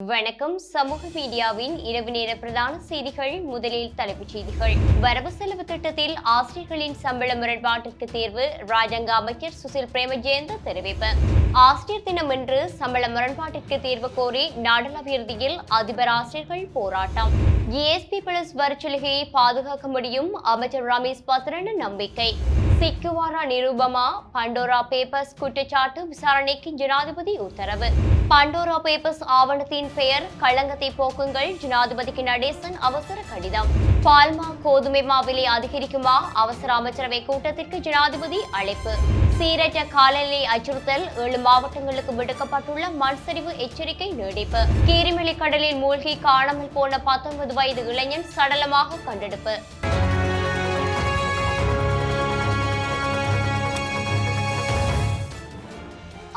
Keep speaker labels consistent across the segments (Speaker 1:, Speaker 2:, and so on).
Speaker 1: வணக்கம். சமூக மீடியாவின் இரவு நேர பிரதான செய்திகள். முதலில் தலைப்புச் செய்திகள். வரவு செலவு திட்டத்தில் ஆசிரியர்களின் சம்பள முரண்பாட்டிற்கு தீர்வு. ராஜாங்க அமைச்சர் சுசில் பிரேமஜயந்த தெரிவிப்பு. ஆசிரியர் தினம் இன்று சம்பள முரண்பாட்டிற்கு தீர்வு கோரி நாடளாவிய அதிபர் ஆசிரியர்கள் போராட்டம். GSP பிளஸ் வரிச்சலுகையை பாதுகாக்க முடியும். அமைச்சர் ரமேஷ் பத்ரன் நம்பிக்கை. சிக்குவாரா நிரூபமா பண்டோரா பேப்பர்ஸ் குற்றச்சாட்டு விசாரணைக்கு ஜனாதிபதி உத்தரவு. பண்டோரா பேப்பர்ஸ் ஆவணத்தின் பெயர் களங்கத்தை போக்குங்கள். ஜனாதிபதிக்கு நடேசன் அவசர கடிதம். பால்மா கோதுமை விலை அதிகரிக்குமா? அவசர அமைச்சரவை கூட்டத்திற்கு ஜனாதிபதி அழைப்பு. சீரற்ற காலநிலை அச்சுறுத்தல். 7 மாவட்டங்களுக்கு விடுக்கப்பட்டுள்ள மண் சரிவு எச்சரிக்கை நீடிப்பு. கீரிமலை கடலில் மூழ்கி காணாமல் போன 19 வயது இளைஞன் சடலமாக கண்டெடுப்பு.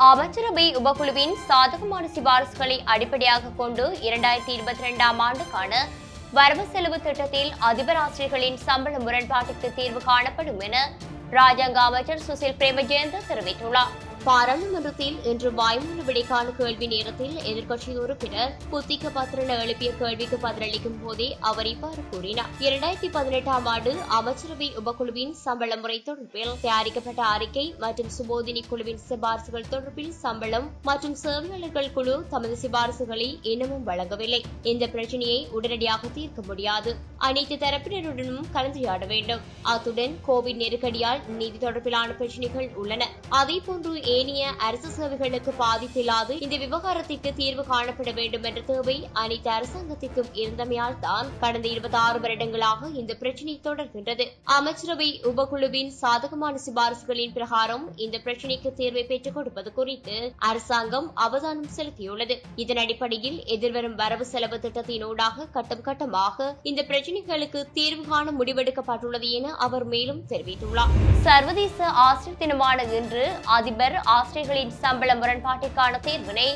Speaker 1: அமைச்சரவை உபகுழுவின் சாதகமான சிபாரிசுகளை அடிப்படையாக கொண்டு 2022ஆம் ஆண்டுக்கான வரவு செலவு திட்டத்தில் அதிபர் ஆசிரியர்களின் சம்பள முரண்பாட்டிற்கு தீர்வு காணப்படும் என ராஜாங்க அமைச்சர் சுசில் பிரேமஜயந்த தெரிவித்துள்ளார். பாராளுமன்றத்தில் இன்று வாய்மூல விடைக்கால கேள்வி நேரத்தில் எதிர்க்கட்சி உறுப்பினர் புத்திக பத்ரன் எழுப்பிய கேள்விக்கு பதிலளிக்கும் போதே அவர் இவ்வாறு கூறினார். 2018ஆம் ஆண்டு அமைச்சரவை உபகுழுவின் சம்பள முறை தொடர்பில் தயாரிக்கப்பட்ட அறிக்கை மற்றும் சுபோதினி குழுவின் சிபாரிசுகள் தொடர்பில் சம்பளம் மற்றும் சேவையாளர்கள் குழு தமது சிபாரிசுகளை இன்னமும் வழங்கவில்லை. இந்த பிரச்சினையை உடனடியாக தீர்க்க முடியாது. அனைத்து தரப்பினருடனும் கலந்துரையாட வேண்டும். அத்துடன் கோவிட் நெருக்கடியால் நீதி தொடர்பிலான பிரச்சினைகள் உள்ளன. அதேபோன்று ஏனைய அரசு சேவைகளுக்கு பாதிப்பில்லாது இந்த விவகாரத்திற்கு தீர்வு காணப்பட வேண்டும் என்ற தேவை அனைத்து அரசாங்கத்திற்கும் இருந்தமையால் தான் கடந்த 26 வருடங்களாக இந்த பிரச்சினை தொடர்கின்றது. அமைச்சரவை உபகுழுவின் சாதகமான சிபாரிசுகளின் பிரகாரம் இந்த பிரச்சினைக்கு தீர்வை பெற்றுக் கொடுப்பது குறித்து அரசாங்கம் அவதானம் செலுத்தியுள்ளது. இதன் அடிப்படையில் எதிர்வரும் வரவு செலவு திட்டத்தினூடாக கட்டம் கட்டமாக இந்த பிரச்சினைகளுக்கு தீர்வு காண முடிவெடுக்கப்பட்டுள்ளது என அவர் மேலும் தெரிவித்துள்ளார். சர்வதேச ஆசிரியர் தினமான இன்று அதிபர் ஆசிரியர்களின் சம்பள முரண்பாட்டிற்கான தீர்வினை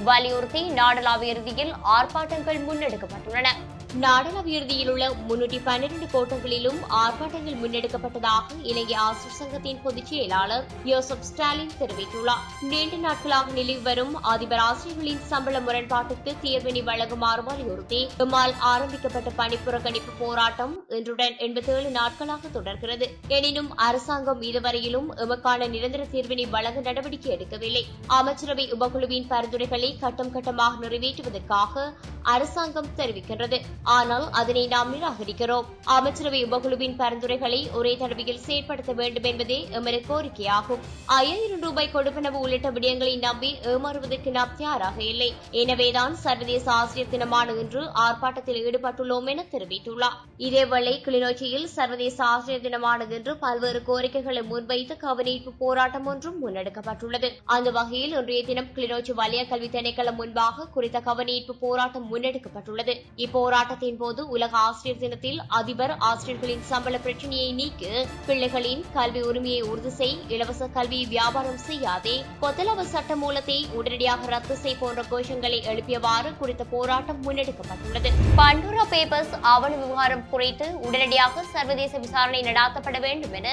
Speaker 1: வலியுறுத்தி நாடளாவிய ஆர்ப்பாட்டங்கள் முன்னெடுக்கப்பட்டுள்ளன. நாடளாவிய உள்ள 312 கோட்டங்களிலும் ஆர்ப்பாட்டங்கள் முன்னெடுக்கப்பட்டதாக இலங்கை ஆசிரியர் சங்கத்தின் பொதுச் செயலாளர் யோசப் ஸ்டாலின் தெரிவித்துள்ளார். நீண்ட நாட்களாக நிலவி வரும் அதிபர் ஆசிரியர்களின் சம்பள முரண்பாட்டுக்கு தீர்வினை வழங்குமாறு வலியுறுத்தி இம்மால் ஆரம்பிக்கப்பட்ட பணிப்புறக்கணிப்பு போராட்டம் இன்றுடன் 87 நாட்களாக தொடர்கிறது. எனினும் அரசாங்கம் இதுவரையிலும் எமக்கான நிரந்தர தீர்வினை வழங்க நடவடிக்கை எடுக்கவில்லை. அமைச்சரவை உபகுழுவின் பரிந்துரைகளை கட்டம் கட்டமாக நிறைவேற்றுவதற்காக அரசாங்கம் தெரிவிக்கின்றது. ஆனால் அதனை நாம் நிராகரிக்கிறோம். அமைச்சரவை உபகுழுவின் பரிந்துரைகளை ஒரே தடவையில் செயற்படுத்த வேண்டும் என்பதே எமது கோரிக்கையாகும். 5000 ரூபாய் கொடுப்பனவு உள்ளிட்ட விடயங்களை நம்பி ஏமாறுவதற்கு நாம் தயாராக இல்லை. எனவேதான் சர்வதேச ஆசிரியர் தினமான இன்று ஆர்ப்பாட்டத்தில் ஈடுபட்டுள்ளோம் என தெரிவித்துள்ளார். இதேவேளை கிளிநொச்சியில் சர்வதேச ஆசிரியர் தினமான இன்று பல்வேறு கோரிக்கைகளை முன்வைத்து கவனீர்ப்பு போராட்டம் ஒன்றும் முன்னெடுக்கப்பட்டுள்ளது. அந்த வகையில் இன்றைய தினம் கிளிநொச்சி வலய கல்வி திணைக்களம் முன்பாக குறித்த கவனீர்ப்பு போராட்டம் முன்னெடுக்கப்பட்டுள்ளது. இப்போராட்டத்தின் போது உலக ஆசிரியர் தினத்தில் அதிபர் ஆசிரியர்களின் சம்பள பிரச்சினையை நீக்கு, பிள்ளைகளின் கல்வி உரிமையை உறுதி செய், இலவச கல்வியை வியாபாரம் செய்யாதே, கொத்தளவு சட்ட மூலத்தை உடனடியாக ரத்து செய் போன்ற கோஷங்களை எழுப்பியவாறு குறித்த போராட்டம் முன்னெடுக்கப்பட்டுள்ளது. பண்டோரா பேப்பர்ஸ் ஆவண விவகாரம் குறித்து உடனடியாக சர்வதேச விசாரணை நடாத்தப்பட வேண்டும் என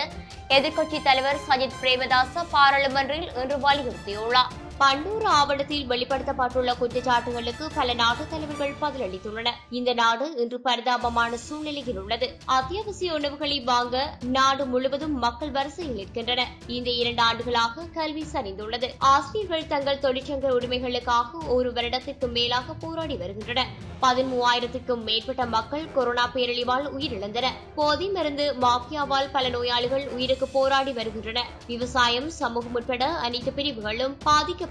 Speaker 1: எதிர்க்கட்சித் தலைவர் சஜித் பிரேமதாச பாராளுமன்றில் இன்று வலியுறுத்தியுள்ளார். பண்டோரா ஆவணத்தில் வெளிப்படுத்தப்பட்டுள்ள குற்றச்சாட்டுகளுக்கு பல நாட்டு தலைவர்கள் பதிலளித்துள்ளனர். இந்த நாடு இன்று பரிதாபமான சூழ்நிலையில் உள்ளது. அத்தியாவசிய உணவுகளை வாங்க நாடு முழுவதும் மக்கள் வரிசையில் நிற்கின்றனர். இந்த 2 ஆண்டுகளாக கல்வி சரிந்துள்ளது. ஆசிரியர்கள் தங்கள் தொழிற்சங்க உரிமைகளுக்காக ஒரு வருடத்திற்கு மேலாக போராடி வருகின்றனர். 13,000க்கும் மேற்பட்ட மக்கள் கொரோனா பேரழிவால் உயிரிழந்தனர். போதை மருந்து மாஃபியாவால் பல நோயாளிகள் உயிருக்கு போராடி வருகின்றனர். விவசாயம், சமூகம் உட்பட அனைத்து பிரிவுகளும் பாதிக்கப்பட்டுள்ளன.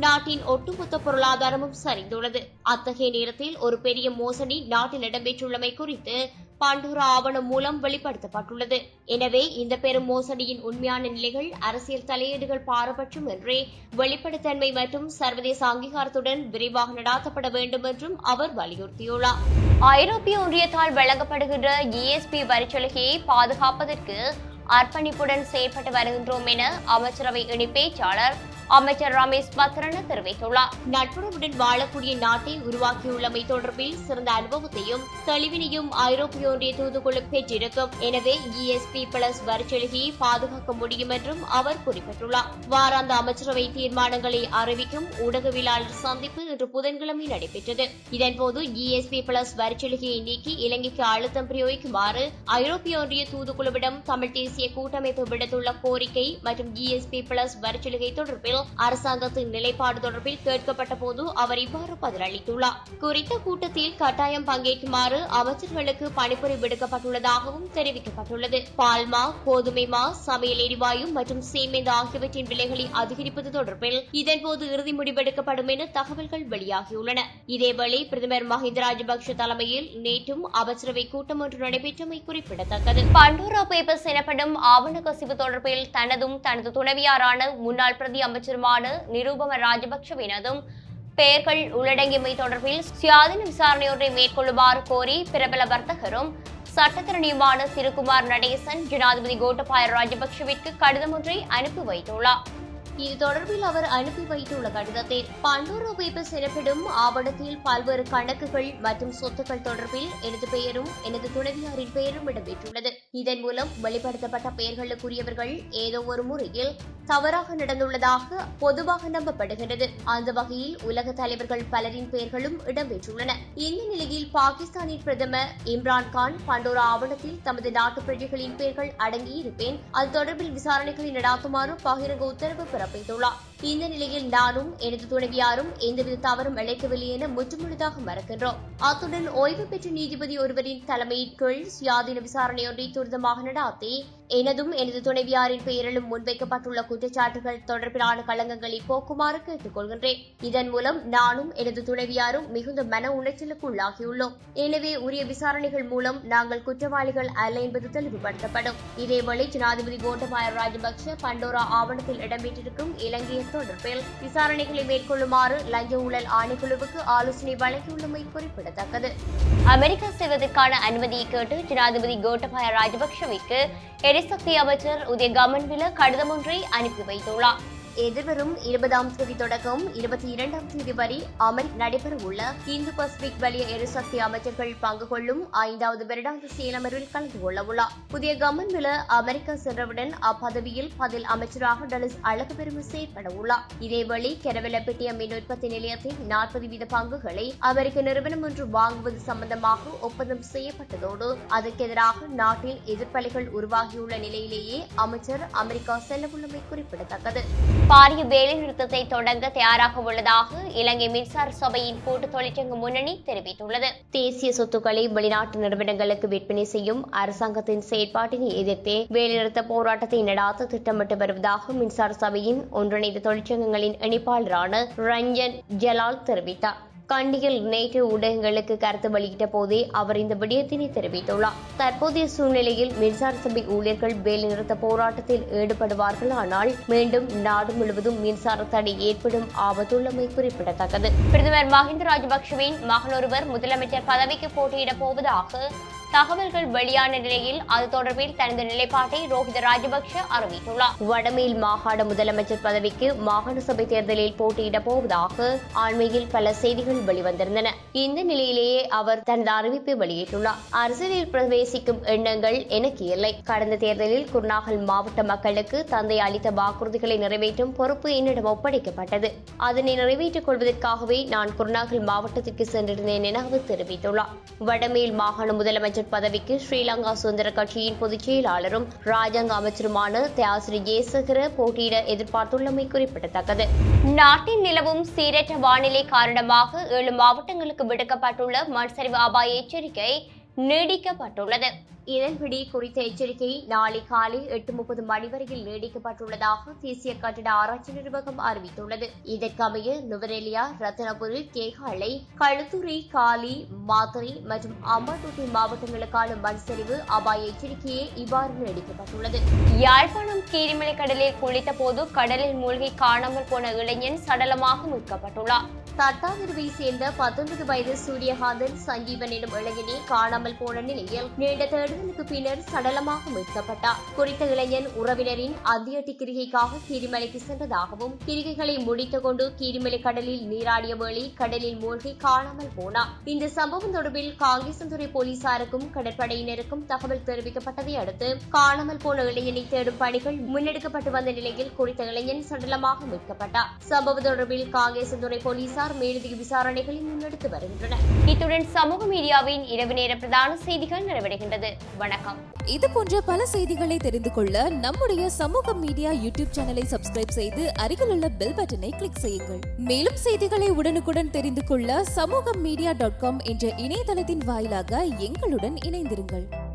Speaker 1: நாட்டின் ஒட்டுமொத்த பொருளாதாரமும் சரிந்துள்ளது. அத்தகைய நேரத்தில் ஒரு பெரிய மோசடி நாட்டில் இடம்பெற்றுள்ளமை குறித்து பண்டோரா ஆவணம் மூலம் வெளிப்படுத்தப்பட்டுள்ளது. எனவே இந்த பெரும் மோசடியின் உண்மையான நிலைகள், அரசியல் தலையீடுகள் பாரபட்சம் என்றே வெளிப்படைத்தன்மை மற்றும் சர்வதேச அங்கீகாரத்துடன் விரைவாக நடாத்தப்பட வேண்டும் என்றும் அவர் வலியுறுத்தியுள்ளார். ஐரோப்பிய ஒன்றியத்தால் வழங்கப்படுகின்ற GSP வரிச்சலுகையை பாதுகாப்பதற்கு அர்ப்பணிப்புடன் செயற்பட்டு வருகின்றோம் என அமைச்சரவை இணை பேச்சாளர் அமைச்சர் ரமேஷ் பத்ரன தெரிவித்துள்ளார். நட்புறவுடன் வாழக்கூடிய நாட்டை உருவாக்கியுள்ளமை தொடர்பில் சிறந்த அனுபவத்தையும் தெளிவினையும் ஐரோப்பிய ஒன்றிய தூதுக்குழு பெற்றிருக்கும். எனவே GSP+ வரிச்சலுகையை பாதுகாக்க முடியும் என்றும் அவர் குறிப்பிட்டுள்ளார். வாராந்த அமைச்சரவை தீர்மானங்களை அறிவிக்கும் ஊடகவியலாளர் சந்திப்பு இன்று புதன்கிழமை நடைபெற்றது. இதன்போது GSP+ வரிச்சலுகையை நீக்கி இலங்கைக்கு அழுத்தம் பிரயோகிக்குமாறு ஐரோப்பிய ஒன்றிய தூதுக்குழுவிடம் தமிழ் தேசிய கூட்டமைப்பு விடுத்துள்ள கோரிக்கை மற்றும் GSP+ வரிச்சலுகை தொடர்பில் அரசாங்கத்தின் நிலைப்பாடு தொடர்பில் கேட்கப்பட்ட போது அவர் இவ்வாறு பதிலளித்துள்ளார். குறித்த கூட்டத்தில் கட்டாயம் பங்கேற்குமாறு அமைச்சர்களுக்கு பணிப்புரை விடுக்கப்பட்டுள்ளதாகவும் தெரிவிக்கப்பட்டுள்ளது. பால்மா, கோதுமை மா, சமையல் எரிவாயு மற்றும் சீமெந்து ஆகியவற்றின் விலைகளை அதிகரிப்பது தொடர்பில் இதன்போது இறுதி முடிவெடுக்கப்படும் என தகவல்கள் வெளியாகியுள்ளன. இதேவேளை பிரதமர் மஹிந்த ராஜபக்ஷ தலைமையில் நேற்றும் அமைச்சரவை கூட்டம் ஒன்று நடைபெற்றமை குறிப்பிடத்தக்கது. பண்டோரா பேப்பர்ஸ் எனப்படும் ஆவண கசிவு தொடர்பில் தனது துணைவியாரான முன்னாள் பிரதி அமைச்சருமான நிரூபம ராஜபக்ஷவினதும் பெயர்கள் உள்ளடங்கியமை தொடர்பில் சுயாதீன விசாரணை ஒன்றை மேற்கொள்ளுமாறு கோரி பிரபல வர்த்தகரும் சட்டத்திறனியுமான சிறுகுமார் நடேசன் ஜனாதிபதி கோட்டபாய ராஜபக்ஷவிற்கு கடிதம் ஒன்றை அனுப்பி வைத்துள்ளார். இது தொடர்பில் அவர் அனுப்பி வைத்துள்ள கடிதத்தில் பண்டோரா பேப்பர்ஸ் எனப்படும் ஆவணத்தில் பல்வேறு கணக்குகள் மற்றும் சொத்துக்கள் தொடர்பில் எனது பெயரும் எனது துணைவியாரின் பெயரும் இடம்பெற்றுள்ளது. இதன் மூலம் வெளிப்படுத்தப்பட்ட பெயர்களுக்குரியவர்கள் ஏதோ ஒரு முறையில் தவறாக நடந்துள்ளதாக பொதுவாக நம்பப்படுகிறது. அந்த வகையில் உலக தலைவர்கள் பலரின் பெயர்களும் இடம்பெற்றுள்ளன. இந்த நிலையில் பாகிஸ்தானின் பிரதமர் இம்ரான்கான் பண்டோரா ஆவணத்தில் தமது நாட்டு பிரஜைகளின் பெயர்கள் அடங்கியிருப்பேன், அது தொடர்பில் விசாரணைகளை நடாத்துமாறு பகிரங்க உத்தரவு பிறப்பித்துள்ளார். இந்த நிலையில் நானும் எனது துணைவியாரும் எந்தவித தவறும் இழைக்கவில்லை என முற்றுமுழுதாக மறுக்கின்றோம். அத்துடன் ஓய்வு பெற்ற நீதிபதி ஒருவரின் தலைமையின் கீழ் சுயாதீன விசாரணையொன்றை துரிதமாக நடாத்தி எனதும் எனது துணைவியாரின் பெயரிலும் முன்வைக்கப்பட்டுள்ள குற்றச்சாட்டுகள் தொடர்பிலான களங்கங்களை போக்குமாறு கேட்டுக் கொள்கின்றேன். இதன் மூலம் நானும் எனது துணைவியாரும் மிகுந்த மன உளைச்சலுக்கு உள்ளாகியுள்ளோம். எனவே உரிய விசாரணைகள் மூலம் நாங்கள் குற்றவாளிகள் அல்ல என்பது தெளிவுபடுத்தப்படும். இதேவேளை ஜனாதிபதி கோட்டபாய ராஜபக்ஷ பண்டோரா ஆவணத்தில் இடம்பெற்றிருக்கும் இலங்கை தொடர்பில் விசாரணைகளை மேற்கொள்ளுமாறு லஞ்ச ஊழல் ஆணைக்குழுவுக்கு ஆலோசனை வழங்கியுள்ளமை குறிப்பிடத்தக்கது. அமெரிக்கா செல்வதற்கான அனுமதியை கேட்டு ஜனாதிபதி கோட்டபாய ராஜபக்ஷவிற்கு எரிசக்தி அமைச்சர் உதய கமன்பில கடிதம் ஒன்றை அனுப்பி வைத்துள்ளார். எதிர்வரும் 20ஆம் தேதி தொடக்கம் 22ஆம் தேதி வரை அமெரிக்க நடைபெறவுள்ள இந்து பசிபிக் வலய எரிசக்தி அமைச்சர்கள் பங்கு கொள்ளும் 5வது வருடாந்த செயலமர்வில் கலந்து கொள்ளவுள்ளார். புதிய கமன்பில அமெரிக்கா சென்றவுடன் அப்பதவியில் பதில் அமைச்சராக டலஸ் அழகுபெருமை செயற்பட உள்ளார். இதேவேளை கெரவெலப்பட்டிய மின் உற்பத்தி நிலையத்தின் 40% பங்குகளை அமெரிக்க நிறுவனம் ஒன்று வாங்குவது சம்பந்தமாக ஒப்பந்தம் செய்யப்பட்டதோடு அதற்கு எதிராக நாட்டில் எதிர்ப்பலைகள் உருவாகியுள்ள நிலையிலேயே அமைச்சர் அமெரிக்கா செல்லவுள்ளமை குறிப்பிடத்தக்கது. பாரிய வேலைநிறுத்தத்தை தொடங்க தயாராக உள்ளதாக இலங்கை மின்சார சபையின் கூட்டு தொழிற்சங்க முன்னணி தெரிவித்துள்ளது. தேசிய சொத்துக்களை வெளிநாட்டு நிறுவனங்களுக்கு விற்பனை செய்யும் அரசாங்கத்தின் செயற்பாட்டினை எதிர்த்தே வேலைநிறுத்த போராட்டத்தை நடாத்த திட்டமிட்டு வருவதாக மின்சார சபையின் ஒன்றிணைந்த தொழிற்சங்கங்களின் இணைப்பாளரான ரஞ்சன் ஜலால் தெரிவித்தார். கண்டியில் நேற்று ஊடகங்களுக்கு கருத்து வெளியிட்ட போதே அவர் இந்த விடயத்தினை தெரிவித்துள்ளார். தற்போதைய சூழ்நிலையில் மின்சார சபை ஊழியர்கள் வேலைநிறுத்த போராட்டத்தில் ஈடுபடுவார்கள், ஆனால் மீண்டும் நாடு முழுவதும் மின்சார தடை ஏற்படும் ஆபத்துள்ளமை குறிப்பிடத்தக்கது. பிரதமர் மஹிந்த ராஜபக்ஷவின் மகனொருவர் முதலமைச்சர் பதவிக்கு போட்டியிடப் போவதாக தகவல்கள் வெளியான நிலையில் அது தொடர்பில் தனது நிலைப்பாட்டை ரோஹித ராஜபக்ஷ அறிவித்துள்ளார். வடமேல் மாகாண முதலமைச்சர் பதவிக்கு மாகாண சபை தேர்தலில் போட்டியிடப் போவதாக அண்மையில் பல செய்திகள் வெளிவந்திருந்தன. இந்த நிலையிலேயே அவர் தனது அறிவிப்பை வெளியிட்டுள்ளார். அரசியலில் பிரவேசிக்கும் எண்ணங்கள் எனக்கு இல்லை. கடந்த தேர்தலில் குருநாகல் மாவட்ட மக்களுக்கு தந்தை அளித்த வாக்குறுதிகளை நிறைவேற்றும் பொறுப்பு என்னிடம் ஒப்படைக்கப்பட்டது. அதனை நிறைவேற்றிக் கொள்வதற்காகவே நான் குருநாகல் மாவட்டத்திற்கு சென்றிருந்தேன் என அவர் தெரிவித்துள்ளார். வடமேல் மாகாண முதலமைச்சர் பதவிக்கு ஸ்ரீலங்கா சுதந்திர கட்சியின் பொதுச் செயலாளரும் ராஜாங்க அமைச்சருமான தியாசிரி ஜெயசேகர போட்டியிட எதிர்பார்த்துள்ளமை குறிப்பிடத்தக்கது. நாட்டின் நிலவும் சீரற்ற வானிலை காரணமாக 7 மாவட்டங்களுக்கு விடுக்கப்பட்டுள்ள மண்சரிவு அபாய எச்சரிக்கை நீடிக்கப்பட்டுள்ளது. இதன்படி குறித்த எச்சரிக்கை நாளை காலை 8:30 மணி வரையில் நீடிக்கப்பட்டுள்ளதாக தேசிய கட்டிட ஆராய்ச்சி நிர்வாகம் அறிவித்துள்ளது. இதற்கமைய நுவரெலியா, ரத்தினபுரி, கேகாலை, களுத்துறை, காலி, மாத்தறை மற்றும் அம்பாந்தோட்டை மாவட்டங்களுக்கான மண்சரிவு அபாய எச்சரிக்கையே இவ்வாறு நீடிக்கப்பட்டுள்ளது. யாழ்ப்பாணம் கீரிமலை கடலில் குளித்த போது கடலில் மூழ்கி காணாமல் போன இளைஞன் சடலமாக மீட்கப்பட்டுள்ளார். தட்டாதிருவை சேர்ந்த 19 வயது சூரியகாந்தன் சஞ்சீவன் எனும் இளைஞனே காணாமல் போன நிலையில் நீண்ட தேடுதலுக்கு பின்னர் சடலமாக மீட்கப்பட்டார். குறித்த இளைஞன் உறவினரின் அந்தியட்டி கிரிகைக்காக கீரிமலைக்கு சென்றதாகவும் கிரிகைகளை முடித்துக் கொண்டு கீரிமலை கடலில் நீராடிய வேளை கடலில் மூழ்கி காணாமல் போனார். இந்த சம்பவம் தொடர்பில் காங்கேசன்துறை போலீசாருக்கும் கடற்படையினருக்கும் தகவல் தெரிவிக்கப்பட்டதை அடுத்து காணாமல் போன இளைஞனை தேடும் பணிகள் முன்னெடுக்கப்பட்டு வந்த நிலையில் குறித்த இளைஞன் சடலமாக மீட்கப்பட்டார். சம்பவம் தொடர்பில் காங்கேசன்துறை போலீசார் மேலதிக விசாரணைகளை முன்னெடுத்து வருகின்றனர். இத்துடன் சமூக மீடியாவின் இரவு நேர பிரதான செய்திகள் நிறைவடைகின்றது. வணக்கம்.
Speaker 2: இது போன்ற பல செய்திகளை தெரிந்து கொள்ள நம்முடைய சமூக மீடியா யூடியூப் சேனலை சப்ஸ்கிரைப் செய்து அருகில் உள்ள பெல் பட்டனை கிளிக் செய்யுங்கள். மேலும் செய்திகளை உடனுக்குடன் தெரிந்து கொள்ள சமூகமீடியா.com என்ற இணையதளத்தின் வாயிலாக எங்களுடன் இணைந்திருங்கள்.